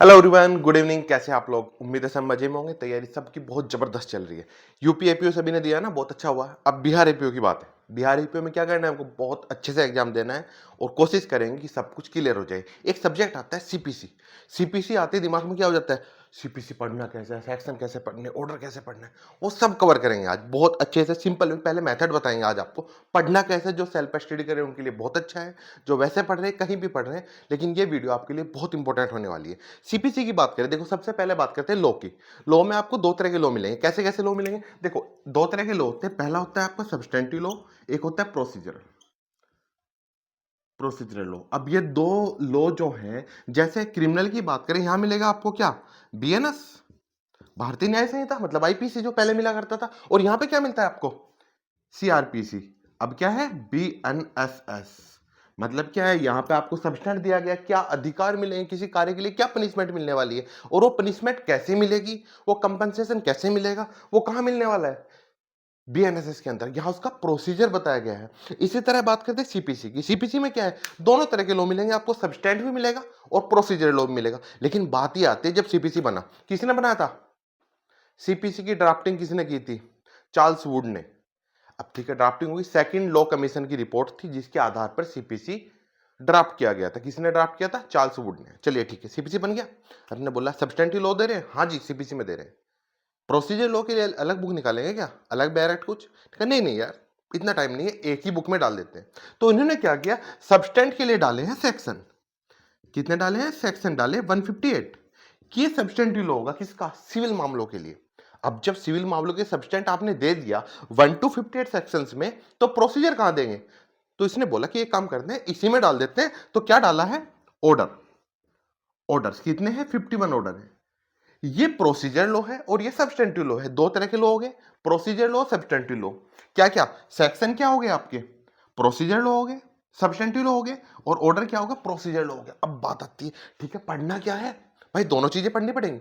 Hello everyone, good evening. कैसे हैं आप लोग? उम्मीद है सब मजे में होंगे। तैयारी सबकी बहुत जबरदस्त चल रही है। यूपी एपीओ सभी ने दिया ना, बहुत अच्छा हुआ। अब बिहार एपीओ की बात है। बिहार एपीओ में क्या करना है, हमको बहुत अच्छे से एग्जाम देना है और कोशिश करेंगे कि सब कुछ क्लियर हो जाए। एक सब्जेक्ट आता है सीपीसी। सीपीसी आते ही दिमाग में क्या हो जाता है, सीपीसी पढ़ना कैसे है, सेक्शन कैसे पढ़ने, ऑर्डर कैसे पढ़ना है, वो सब कवर करेंगे आज बहुत अच्छे से। सिंपल में पहले मेथड बताएंगे आज आपको पढ़ना कैसे। जो सेल्फ स्टडी करें उनके लिए बहुत अच्छा है, जो वैसे पढ़ रहे हैं कहीं भी पढ़ रहे हैं, लेकिन ये वीडियो आपके लिए बहुत इंपॉर्टेंट होने वाली है। सीपीसी की बात करें, देखो सबसे पहले बात करते हैं लॉ की। लॉ में आपको दो तरह के लॉ मिलेंगे। कैसे कैसे लॉ मिलेंगे? देखो दो तरह के लॉ होते हैं। पहला होता है आपका सब्सटेंटिव लॉ, एक होता है प्रोसीजरल प्रोसीजरल लॉ। अब ये दो लॉ जो हैं, जैसे क्रिमिनल की बात करें, यहां मिलेगा आपको क्या, बीएनएस, भारतीय न्याय संहिता, मतलब आईपीसी जो पहले मिला करता था। और यहां पे क्या मिलता है आपको, सीआरपीसी। अब क्या है, बीएनएसएस। मतलब क्या है, यहां पे आपको सब्सटेंस दिया गया, क्या अधिकार मिलेंगे किसी कार्य के लिए, क्या पनिशमेंट मिलने वाली है, और वो पनिशमेंट कैसे मिलेगी, वो कंपनसेशन कैसे मिलेगा, वो कहां मिलने वाला है, बीएनएसएस के अंदर। यहां उसका प्रोसीजर बताया गया है। इसी तरह बात करते हैं सीपीसी की। सीपीसी में क्या है, दोनों तरह के लॉ मिलेंगे आपको, सब्सटेंट भी मिलेगा और प्रोसीजर लॉ भी मिलेगा। लेकिन बात यह आती है, जब सीपीसी बना, किसने बनाया था? सीपीसी की ड्राफ्टिंग किसने की थी? चार्ल्स वुड ने। अब ठीक है, ड्राफ्टिंग हुई, सेकंड लॉ कमीशन की रिपोर्ट थी जिसके आधार पर सीपीसी ड्राफ्ट किया गया था। किसने ड्राफ्ट किया था? चार्ल्स वुड ने। चलिए ठीक है, सीपीसी बन गया। आपने बोला सब्सटेंटिव लॉ दे रहे हैं, हाँ जी सीपीसी में दे रहे हैं। प्रोसीजर लॉ के लिए अलग बुक निकालेंगे क्या, अलग बैरेक्ट कुछ? ठीक है, नहीं नहीं यार, इतना टाइम नहीं है, एक ही बुक में डाल देते हैं। तो इन्होंने क्या किया, सब्सटेंट के लिए डाले हैं सेक्शन। कितने डाले हैं? सेक्शन डाले 158 कि ये सब्सटेंटिव लॉ होगा किसका, सिविल मामलों के लिए। अब जब सिविल मामलों के सब्सटेंट आपने दे दिया 1 to 58 सेक्शंस में, तो प्रोसीजर कहां देंगे? तो इसने बोला कि एक काम करते हैं, इसी में डाल देते हैं। तो क्या डाला है? ऑर्डर। ऑर्डर्स कितने हैं? 51 ऑर्डर है। ये प्रोसीजर लॉ है और ये सब्सटेंटिव लॉ है। दो तरह के लॉ हो गए, प्रोसीजर लॉ, सब्सटेंटिव लॉ। क्या क्या सेक्शन क्या हो गए आपके? प्रोसीजर लॉ हो गए, सब्सटेंटिव लॉ हो गए, और ऑर्डर क्या होगा? प्रोसीजर लॉ हो गया। अब बात आती है, ठीक है पढ़ना क्या है भाई, दोनों चीजें पढ़नी पड़ेंगी।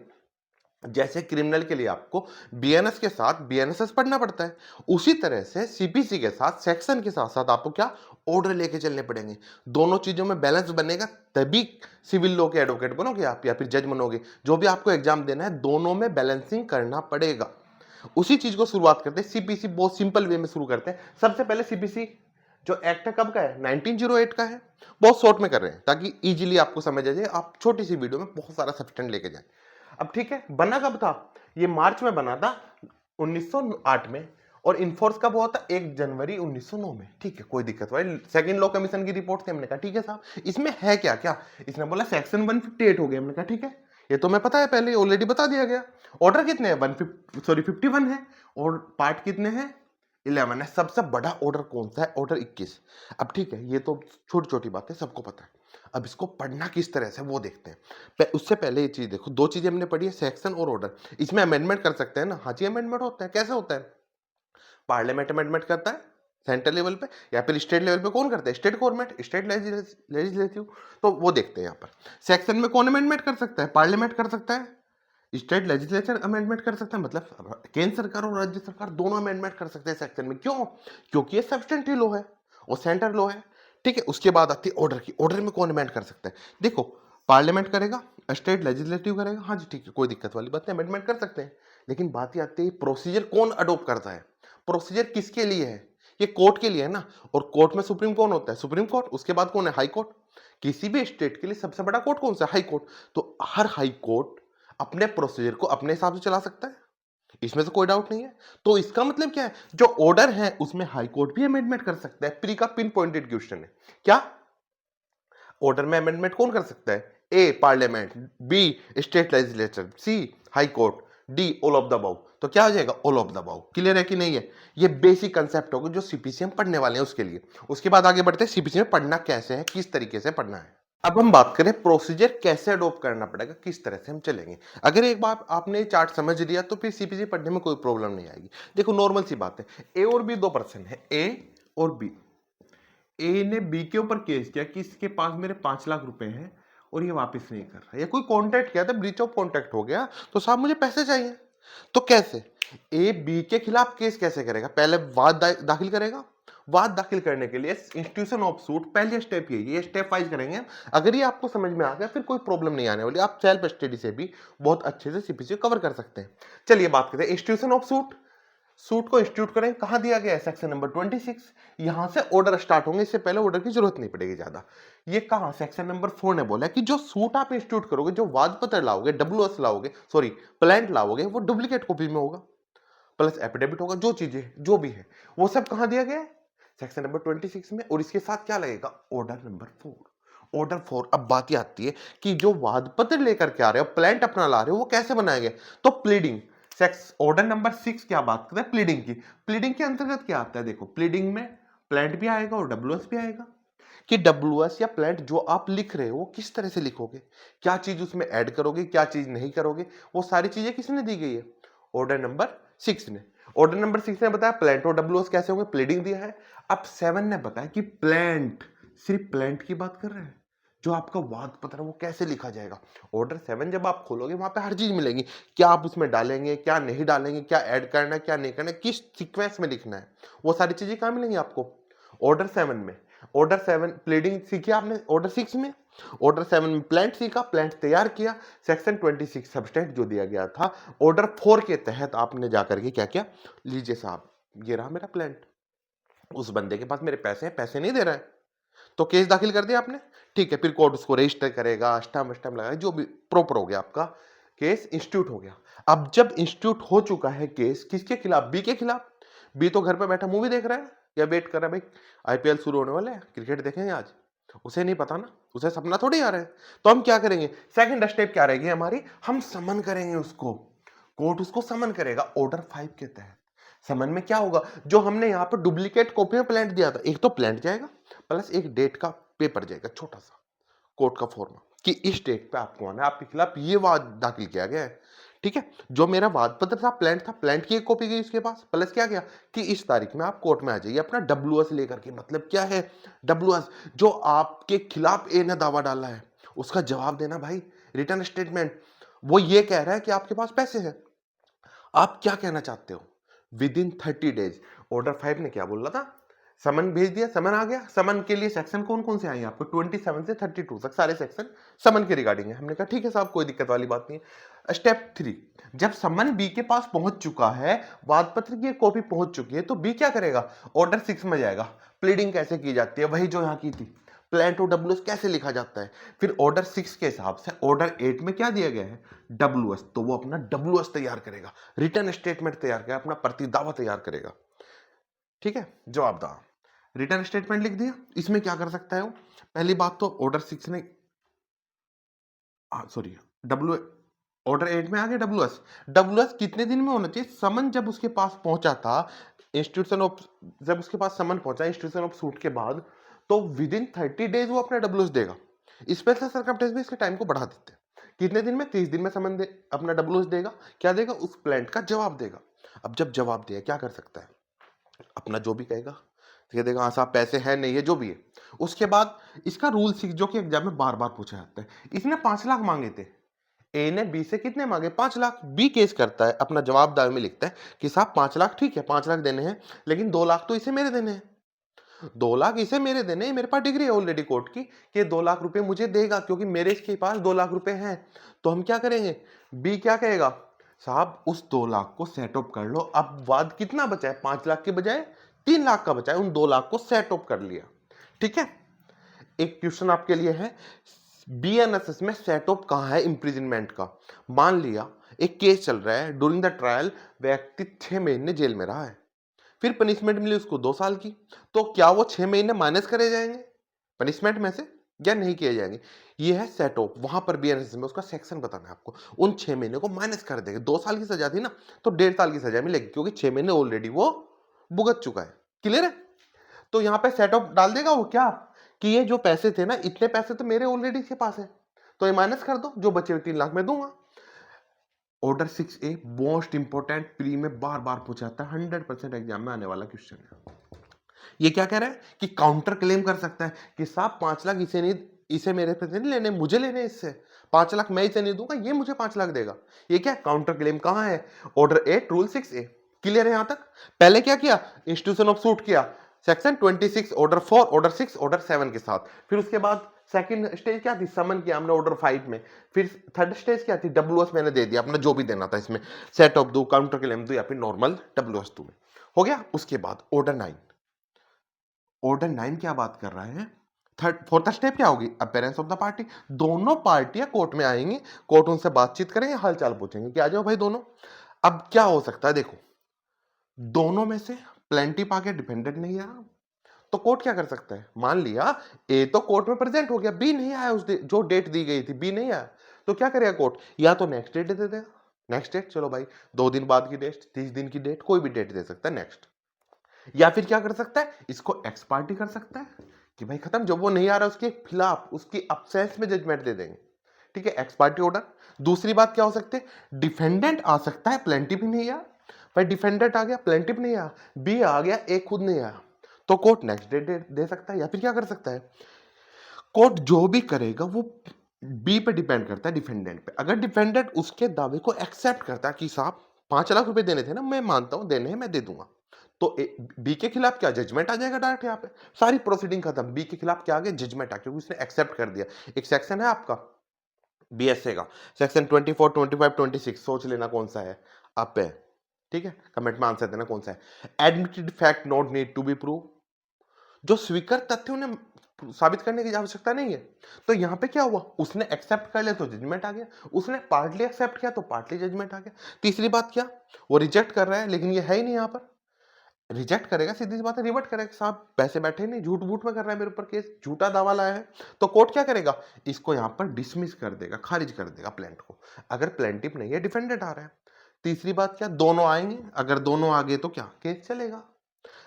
जैसे क्रिमिनल के लिए आपको बीएनएस के साथ बीएनएसएस पढ़ना पड़ता है, उसी तरह से सीपीसी के साथ सेक्शन के साथ साथ आपको क्या, ऑर्डर लेके चलने पड़ेंगे। दोनों चीजों में बैलेंस बनेगा, तभी सिविल लॉ के एडवोकेट बनोगे आप या फिर जज बनोगे। जो भी आपको एग्जाम देना है, दोनों में बैलेंसिंग करना पड़ेगा। उसी चीज को शुरुआत करते हैं, सीपीसी बहुत सिंपल वे में शुरू करते हैं। सबसे पहले सीपीसी जो एक्ट है कब का है? 1908 का है। बहुत शॉर्ट में कर रहे हैं ताकि इजीली आपको समझ आ जाए, आप छोटी सी वीडियो में बहुत सारा सब्सटेंस लेके जाए। अब ठीक है, बना कब था? ये मार्च में बना था 1908 में, और इन्फोर्स कब हुआ था? 1 जनवरी 1909 में। ठीक है, कोई दिक्कत भाई, सेकंड लॉ कमीशन की रिपोर्ट थी। हमने कहा ठीक है साहब, इसमें है क्या क्या? इसने बोला सेक्शन 158 हो गया। हमने कहा ठीक है, ये तो मैं पता है, पहले ऑलरेडी बता दिया गया। ऑर्डर कितने हैं? 51 है, और पार्ट कितने हैं? 11 है। सबसे बड़ा ऑर्डर कौन सा है? ऑर्डर 21। अब ठीक है, ये तो छोटी छोटी बातें सबको पता है। अब इसको पढ़ना किस तरह से वो देखते हैं। उससे पहले ये चीज देखो, दो चीजें हमने पढ़ी है, सेक्शन और ऑर्डर। इसमें अमेंडमेंट कर सकते हैं ना? हाँ जी अमेंडमेंट होता है। कैसे होता है? पार्लियामेंट अमेंडमेंट करता है सेंट्रल लेवल पे, या फिर स्टेट लेवल पे कौन करता है? State government, state legislative. तो वो देखते हैं यहाँ पर। सेक्शन में कौन अमेंडमेंट कर सकता है? पार्लियामेंट कर सकता है, स्टेट लेजिस्लेचर अमेंडमेंट कर सकता है, मतलब केंद्र सरकार और राज्य सरकार दोनों अमेंडमेंट कर सकते हैं सेक्शन में। क्यों? क्योंकि ये सब्सटेंटिव लॉ है और सेंटर लॉ है। ठीक है, उसके बाद आती है ऑर्डर की। ऑर्डर में कौन अमेंड कर सकता है? देखो, पार्लियामेंट करेगा, स्टेट लेजिस्लेटिव करेगा, हाँ जी ठीक है, कोई दिक्कत वाली बात नहीं, अमेंडमेंट कर सकते हैं। लेकिन बात ये आती है, प्रोसीजर कौन अडोप्ट करता है? प्रोसीजर किसके लिए है? ये कोर्ट के लिए है ना। और कोर्ट में सुप्रीम कौन होता है? Supreme court. उसके बाद कौन है? High court. किसी भी स्टेट के लिए सबसे बड़ा कोर्ट कौन सा? High court. तो हर हाई कोर्ट अपने प्रोसीजर को अपने हिसाब से चला सकता है, इसमें तो कोई डाउट नहीं है। तो इसका मतलब क्या है, जो ऑर्डर है उसमें हाई कोर्ट भी अमेंडमेंट कर सकता है। प्री का पिन पॉइंटेड क्वेश्चन है क्या, ऑर्डर में अमेंडमेंट कौन कर सकता है? A parliament, B state legislature, C high court, D all of the above. तो क्या हो जाएगा? All of the above. Clear है कि नहीं है? ये बेसिक कंसेप्ट होगा जो सीपीसी हम पढ़ने वाले हैं उसके लिए। उसके बाद आगे बढ़ते हैं, सीपीसी में पढ़ना कैसे है, किस तरीके से पढ़ना है। अब हम बात करें प्रोसीजर कैसे अडॉप्ट करना पड़ेगा, किस तरह से हम चलेंगे। अगर एक बार आपने चार्ट समझ लिया तो फिर सीपीसी पढ़ने में कोई प्रॉब्लम नहीं आएगी। देखो नॉर्मल सी बात है, ए और बी दो पर्सन है, ए और बी। ए ने बी के ऊपर केस किया कि इसके पास मेरे 5 लाख रुपए हैं और ये वापस नहीं कर रहा, या कोई कॉन्टैक्ट किया था, ब्रीच ऑफ कॉन्टैक्ट हो गया, तो साहब मुझे पैसे चाहिए। तो कैसे ए बी के खिलाफ केस कैसे करेगा? पहले वाद दाखिल करेगा, वाद दाखिल करने के लिए इंस्टीट्यूशन ऑफ सूट पहले स्टेप ये स्टेप वाइज करेंगे। अगर ये आपको समझ में आ गया फिर कोई प्रॉब्लम नहीं आने वाली, आप सेल्फ स्टडी से भी बहुत अच्छे से सीपीसी कवर कर सकते हैं। चलिए बात करते हैं इंस्टीट्यूशन ऑफ सूट। सूट को इंस्टीट्यूट करें, कहां दिया गया है, सेक्शन नंबर 26। यहां से ऑर्डर स्टार्ट होंगे, इससे पहले ऑर्डर की जरूरत नहीं पड़ेगी ज्यादा। ये कहां, सेक्शन नंबर 4 ने बोला कि जो सूट आप इंस्टीट्यूट करोगे, जो वाद पत्र लाओगे, डब्ल्यूएस लाओगे, सॉरी प्लांट लाओगे, वो डुप्लीकेट कॉपी में होगा, प्लस एफिडेविट होगा, जो चीजें जो भी है वो सब कहां दिया गया है, सेक्शन नंबर 26 में। और इसके साथ क्या लगेगा, ऑर्डर नंबर 4। ऑर्डर 4। अब बात ये आती है कि जो वाद पत्र लेकर के आ रहे हो, प्लांट अपना ला रहे हो, वो कैसे बनाएंगे, तो प्लीडिंग। सेक्स ऑर्डर नंबर 6 क्या बात करता है, प्लीडिंग की। प्लीडिंग के अंतर्गत क्या आता है, देखो प्लीडिंग में प्लांट भी आएगा और डब्ल्यूएस भी आएगा, कि डब्ल्यूएस या प्लांट जो आप लिख रहे हो वो किस तरह से लिखोगे, क्या चीज उसमें ऐड करोगे, क्या चीज नहीं करोगे, वो सारी चीजें किसने दी गई है, ऑर्डर नंबर 6 ने। ऑर्डर नंबर 6 ने बताया प्लांट और डब्ल्यूएस कैसे होंगे, प्लीडिंग दिया है। अब 7 ने बताया कि प्लांट, सिर्फ प्लांट की बात कर रहे हैं, जो आपका वाद पत्र है वो कैसे लिखा जाएगा। ऑर्डर 7 जब आप खोलोगे वहां पे हर चीज मिलेगी, क्या आप उसमें डालेंगे, क्या नहीं डालेंगे, क्या ऐड करना है, क्या नहीं करना है, किस सीक्वेंस में लिखना है, वो सारी चीजें कहां मिलेंगी आपको, ऑर्डर 7 में। ऑर्डर 7 प्लीडिंग सीखी आपने ऑर्डर 6 में, ऑर्डर 7 में प्लांट सीखा, प्लांट तैयार किया, सेक्शन 26 सब्सटेंट जो दिया गया था, ऑर्डर 4 के तहत आपने जाकर के क्या किया, लीजिए साहब ये रहा मेरा प्लांट, उस बंदे के पास मेरे पैसे हैं, पैसे नहीं दे रहा है, तो केस दाखिल कर दिया आपने, ठीक है, फिर कोर्ट उसको रजिस्टर करेगा, स्टैम्प स्टैम्प लगाएगा, जो भी प्रॉपर हो गया, आपका केस इंस्टीट्यूट हो गया। अब जब इंस्टीट्यूट हो चुका है केस, किसके खिलाफ, बी के खिलाफ। बी तो घर पे बैठा मूवी देख रहा है या वेट कर रहा है, भाई आईपीएल शुरू होने वाला है, क्रिकेट देखेंगे आज, उसे नहीं पता ना, उसे सपना थोड़ी आ रहा है। तो हम क्या करेंगे, सेकंड स्टेप क्या रहेगी हमारी, हम समन करेंगे उसको, कोर्ट उसको समन करेगा ऑर्डर 5 के तहत। समन में क्या होगा, जो हमने यहाँ पर डुप्लीकेट कॉपी में प्लांट दिया था, एक तो प्लांट जाएगा प्लस एक डेट का पेपर जाएगा, छोटा सा कोर्ट का फॉर्मा, कि इस डेट पे आपको आना है, आपके खिलाफ ये वाद दाखिल किया गया है, ठीक है। जो मेरा वाद पत्र था, प्लांट की एक कॉपी गई उसके पास, प्लस क्या गया कि इस तारीख में आप कोर्ट में आ जाइए अपना डब्ल्यूएस लेकर के। मतलब क्या है डब्ल्यूएस, जो आपके खिलाफ ए ने दावा डाला है उसका जवाब देना भाई, रिटर्न स्टेटमेंट। वो ये कह रहा है कि आपके पास पैसे हैं, आप क्या कहना चाहते हो, विद इन 30 डेज। ऑर्डर 5 ने क्या बोला था, समन भेज दिया, समन आ गया। समन के लिए सेक्शन कौन कौन से आए आपको, 27 से 32 तक सारे सेक्शन समन के रिगार्डिंग है। हमने कहा ठीक है साहब, कोई दिक्कत वाली बात नहीं है। स्टेप 3, जब समन बी के पास पहुंच चुका है, वाद पत्र की कॉपी पहुंच चुकी है, तो बी क्या करेगा, ऑर्डर 6 में जाएगा। प्लीडिंग कैसे की जाती है, वही जो यहां की थी, प्लांट और डब्ल्यूएस कैसे लिखा जाता है। फिर ऑर्डर 6 के हिसाब से ऑर्डर 8 में क्या दिया गया है, डब्ल्यूएस, तो वो अपना डब्ल्यूएस तैयार करेगा, रिटर्न स्टेटमेंट तैयार करेगा, अपना प्रतिदावा तैयार करेगा, ठीक है। जवाब दा, रिटर्न स्टेटमेंट लिख दिया। इसमें क्या कर सकता है वो, पहली बात तो ऑर्डर 6 ने, सॉरी डब्ल्यू, ऑर्डर 8 में आ गया डब्ल्यूएस। डब्ल्यूएस कितने दिन में होना चाहिए, समन जब उसके पास पहुंचा था, इंस्टीट्यूशन ऑफ, जब उसके पास समन पहुंचा इंस्टीट्यूशन ऑफ सूट के बाद, तो विद इन 30 डेज वो अपना डब्ल्यूएस देगा। स्पेशल सर्कमस्टेंस में इसके टाइम को बढ़ा देते हैं, कितने दिन में, 30 दिन में समन दे अपना डब्ल्यूएस देगा, क्या देगा, उस प्लांट का जवाब देगा। अब जब जवाब दिया क्या कर सकता है, अपना जो भी कहेगा, ये देगा हाँ साहब पैसे हैं नहीं है जो भी है। उसके बाद इसका रूल 6 जो कि एग्जाम में बार बार पूछा जाता है, इसने 5 लाख मांगे थे, ए ने बी से कितने मांगे, 5 लाख। बी केस करता है, अपना जवाब दावे में लिखता है कि साहब 5 लाख ठीक है, 5 लाख देने हैं, लेकिन 2 लाख तो इसे मेरे देने हैं, 2 लाख इसे मेरे देने हैं, मेरे पास डिग्री है ऑलरेडी कोर्ट की कि 2 लाख रुपए मुझे देगा, क्योंकि मेरे इसके पास 2 लाख रुपए हैं। तो हम क्या करेंगे, बी क्या कहेगा, साहब उस 2 लाख को सेट ऑफ कर लो। अब वाद कितना बचा है, 5 लाख के बजाय 3 लाख का बचा है, उन 2 लाख को सेट ऑफ कर लिया, ठीक है। एक क्वेश्चन आपके लिए है, बीएनएसएस में सेट ऑफ कहां है इंप्रिजनमेंट का। मान लिया एक केस चल रहा है, ड्यूरिंग द ट्रायल व्यक्ति 6 महीने जेल में रहा है, फिर पनिशमेंट मिली उसको 2 साल की, तो क्या वो 6 महीने माइनस करे जाएंगे पनिशमेंट में से या नहीं किए जाएंगे। ये है सेट ऑफ, वहां पर बीएनएसएस में उसका सेक्शन बताना है आपको, उन 6 महीने को माइनस कर देंगे। 2 साल की सजा थी ना, तो 1.5 साल की सजा मिलेगी, क्योंकि 6 महीने ऑलरेडी वो भुगत चुका है। क्लियर है, तो यहां पे सेट ऑफ डाल देगा वो, क्या कि ये जो पैसे थे ना, इतने पैसे तो मेरे ऑलरेडी के पास है, तो ये माइनस कर दो, जो बचे हुए 3 लाख में दूंगा। Order 6A most important, pre में बार बार पूछा जाता है, 100% एग्जाम में आने वाला क्वेश्चन है। ये क्या कह रहा है कि काउंटर क्लेम कर सकता है कि साहब 5 लाख इसे नहीं, इसे मेरे पैसे नहीं लेने, मुझे लेने, इससे 5 लाख मैं इसे नहीं दूंगा, ये मुझे 5 लाख देगा। ये क्या काउंटर क्लेम कहां है, ऑर्डर 8 रूल 6A। क्लियर है यहां तक। पहले क्या किया, इंस्टीट्यूशन ऑफ सूट किया, सेक्शन 26 ऑर्डर 4, ऑर्डर 6, ऑर्डर 7 के साथ। फिर उसके बाद सेकंड स्टेज क्या थी, समन किया हमने ऑर्डर 5 में। फिर थर्ड स्टेज क्या थी, डब्ल्यूएस मैंने दे दिया अपना जो भी देना था इसमें, सेट ऑफ दो, काउंटर क्लेम दो या फिर नॉर्मल डब्ल्यूएस दो में, हो गया। उसके बाद ऑर्डर 9, ऑर्डर 9 क्या बात कर रहा है, फोर्थ स्टेप क्या होगी, अपीयरेंस ऑफ द पार्टी। दोनों पार्टियां कोर्ट में आएंगी, कोर्ट उनसे बातचीत करेंगे, हालचाल पूछेंगे कि आ जाओ भाई दोनों। अब क्या हो सकता है, देखो दोनों में से प्लेंटिफ आके डिफेंडेंट नहीं आया तो कोर्ट क्या कर सकता है, मान लिया ए तो कोर्ट में प्रेजेंट हो गया, बी नहीं आया उस जो डेट दी गई थी, बी नहीं आया, तो क्या करेगा कोर्ट, या तो नेक्स्ट डेट दे देगा, नेक्स्ट डेट चलो भाई 2 दिन बाद की डेट, 30 दिन की डेट, कोई भी डेट दे सकता है नेक्स्ट। या फिर क्या कर सकता है, इसको एक्स पार्टी कर सकता है कि भाई खत्म, जब वो नहीं आ रहा उसके खिलाफ उसकी अब्सेंस में जजमेंट दे देंगे, ठीक है, एक्स पार्टी ऑर्डर। दूसरी बात क्या हो सकती है, डिफेंडेंट आ सकता है, प्लेंटिफ भी नहीं आया, भाई डिफेंडेंट आ गया, प्लेंटिफ नहीं आया, बी आ गया, ए खुद नहीं आया, तो कोर्ट नेक्स्ट डेट दे सकता है। या फिर क्या कर सकता है, कोर्ट जो भी करेगा वो बी पे डिपेंड करता है, डिफेंडेंट पे। अगर डिफेंडेंट उसके दावे को एक्सेप्ट करता है कि साहब 5 लाख रुपए देने थे ना, मैं मानता हूं देने हैं, मैं दे दूंगा, तो बी के खिलाफ क्या जजमेंट आ जाएगा डायरेक्ट, यहाँ पे सारी प्रोसीडिंग खत्म, बी के खिलाफ क्या आ गया, जजमेंट आ, क्योंकि उसने एक्सेप्ट कर दिया। एक सेक्शन है आपका बीएसए का, सेक्शन 24, 25, 26, सोच लेना कौन सा है आप पे, ठीक है, कमेंट में आंसर देना कौन सा है। Admitted fact not need to be prove, जो स्वीकृत तथ्य उन्हें साबित करने की आवश्यकता नहीं है। तो यहां पे क्या हुआ, उसने एक्सेप्ट कर लिया तो जजमेंट आ गया, उसने पार्टली एक्सेप्ट किया तो पार्टली जजमेंट आ गया। तीसरी बात क्या, वो रिजेक्ट कर रहा है लेकिन ये है ही नहीं, यहां पर रिजेक्ट करेगा, सीधी सी बात है, रिवर्ट करेगा, साहब पैसे बैठे नहीं, झूठ बूठ में कर रहा है मेरे ऊपर केस, झूठा दावा लाया है, तो कोर्ट क्या करेगा, इसको यहां पर डिसमिस कर देगा, खारिज कर देगा प्लेंट को, अगर प्लेंटिफ नहीं है, डिफेंडेंट आ रहा है। तीसरी बात क्या, दोनों आएंगे, अगर दोनों आ गए तो क्या केस चलेगा,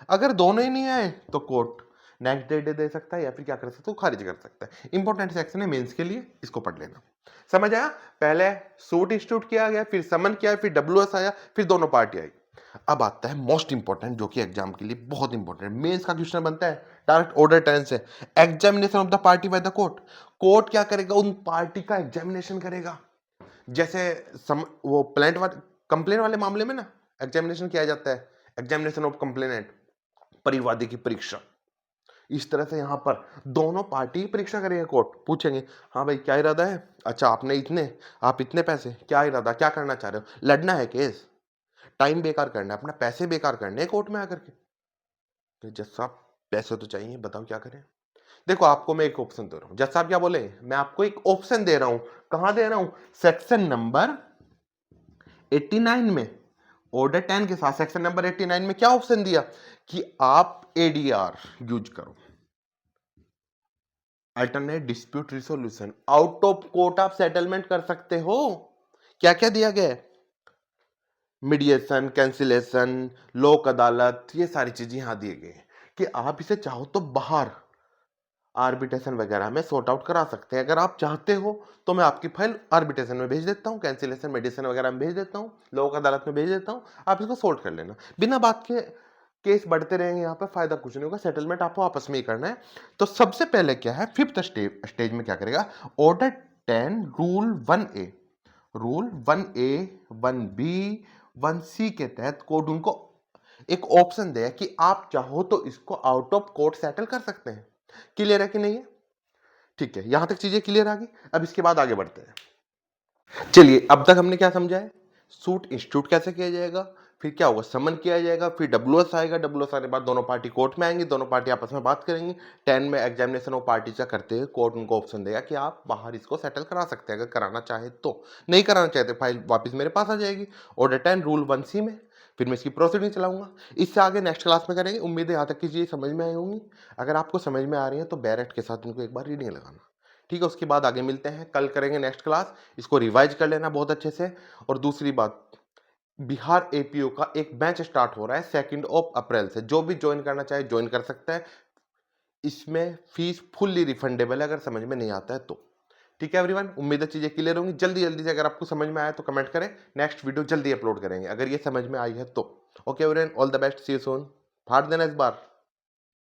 अगर दोनों ही नहीं आए तो कोर्ट नेक्स्ट डे दे सकता है, या फिर क्या कर सकता है, खारिज कर सकता है। इंपॉर्टेंट सेक्शन है मेंस के लिए, इसको पढ़ लेना। समझ आया, पहले सूट इंस्टीट्यूट किया गया, फिर समन किया, फिर डब्ल्यूएस आया, फिर दोनों पार्टी आई। अब आता है मोस्ट इंपॉर्टेंट, जो कि एग्जाम के लिए बहुत इंपॉर्टेंट, मेंस का क्वेश्चन बनता है डायरेक्ट ऑर्डर 10 से, examination of the party by the court. Court क्या करेगा, उन पार्टी का एग्जामिनेशन करेगा, जैसे वो प्लेंट वाले कंप्लेन वाले मामले में ना एग्जामिनेशन किया जाता है, एग्जामिनेशन ऑफ कंप्लेनेंट, परिवादी की परीक्षा, इस तरह से यहां पर दोनों पार्टी परीक्षा करेंगे, कोर्ट पूछेंगे हाँ भाई क्या इरादा है, अच्छा आपने इतने, आप इतने पैसे, क्या इरादा, क्या करना चाह रहे हो, लड़ना है केस, टाइम बेकार करना है अपना, पैसे बेकार करने हैं कोर्ट में आकर के, तो जज साहब पैसे तो चाहिए, बताओ क्या करें। देखो आपको मैं एक ऑप्शन दे रहा हूं, जज साहब क्या बोले, मैं आपको एक ऑप्शन दे रहा हूं, कहां दे रहा हूं, सेक्शन नंबर 89 में, ऑर्डर 10 के साथ सेक्शन नंबर 89 में क्या ऑप्शन दिया कि आप एडीआर यूज करो, alternate dispute resolution, out of court आप सेटलमेंट कर सकते हो। क्या क्या दिया गया है, मीडिएशन, कैंसिलेशन, लोक अदालत, ये सारी चीजें यहां दिए गए हैं कि आप इसे चाहो तो बाहर आर्बिट्रेशन वगैरह में सॉर्ट आउट करा सकते हैं। अगर आप चाहते हो तो मैं आपकी फाइल आर्बिट्रेशन में भेज देता हूं, कैंसिलेशन, मेडिसिन वगैरह में भेज देता हूं, लोक अदालत में भेज देता हूं, आप इसको सॉल्व कर लेना, बिना बात के केस बढ़ते रहेंगे, यहाँ पे फायदा कुछ नहीं होगा, सेटलमेंट आपको आपस में ही करना है। तो सबसे पहले क्या है, फिफ्थ स्टेज में क्या करेगा, order 10 rule 1A, rule 1A 1B 1C के तहत कोर्ट उनको एक ऑप्शन दे कि आप चाहो तो इसको आउट ऑफ कोर्ट सेटल कर सकते हैं। क्लियर है कि नहीं है, ठीक है, यहां तक चीजें क्लियर आ गई। अब इसके बाद आगे बढ़ते हैं, चलिए अब तक हमने क्या समझा है, सूट इंस्टीट्यूट कैसे किया जाएगा, फिर क्या होगा, समन किया जाएगा, फिर डब्ल्यूएस आएगा, डब्ल्यूएस आने के बाद दोनों पार्टी कोर्ट में आएंगी, दोनों पार्टी आपस में बात करेंगी, 10 में एग्जामिनेशन ऑफ पार्टी से करते हुए कोर्ट उनको ऑप्शन देगा कि आप बाहर इसको सेटल करा सकते हैं, अगर कराना चाहे तो, नहीं कराना चाहते फाइल वापस मेरे पास आ जाएगी, ऑर्डर 10 रूल 1C में, फिर मैं इसकी प्रोसीडिंग चलाऊंगा। इससे आगे नेक्स्ट क्लास में करेंगे, उम्मीद है यहाँ तक की चीजें समझ में आई होंगी। अगर आपको समझ में आ रही है तो बैरेट के साथ इनको एक बार रीडिंग लगाना, ठीक है, उसके बाद आगे मिलते हैं, कल करेंगे नेक्स्ट क्लास, इसको रिवाइज कर लेना बहुत अच्छे से। और दूसरी बात, बिहार एपीओ का एक बैच स्टार्ट हो रहा है 2 अप्रैल से, जो भी ज्वाइन करना चाहे ज्वाइन कर सकता है, इसमें फीस फुल्ली रिफंडेबल है अगर समझ में नहीं आता है तो, ठीक है एवरीवन, उम्मीद है चीजें क्लियर होंगी। जल्दी जल्दी से अगर आपको समझ में आया तो कमेंट करें, नेक्स्ट वीडियो जल्दी अपलोड करेंगे अगर ये समझ में आई है तो। Okay everyone, all the best, see you soon, फाड़ देना इस बार।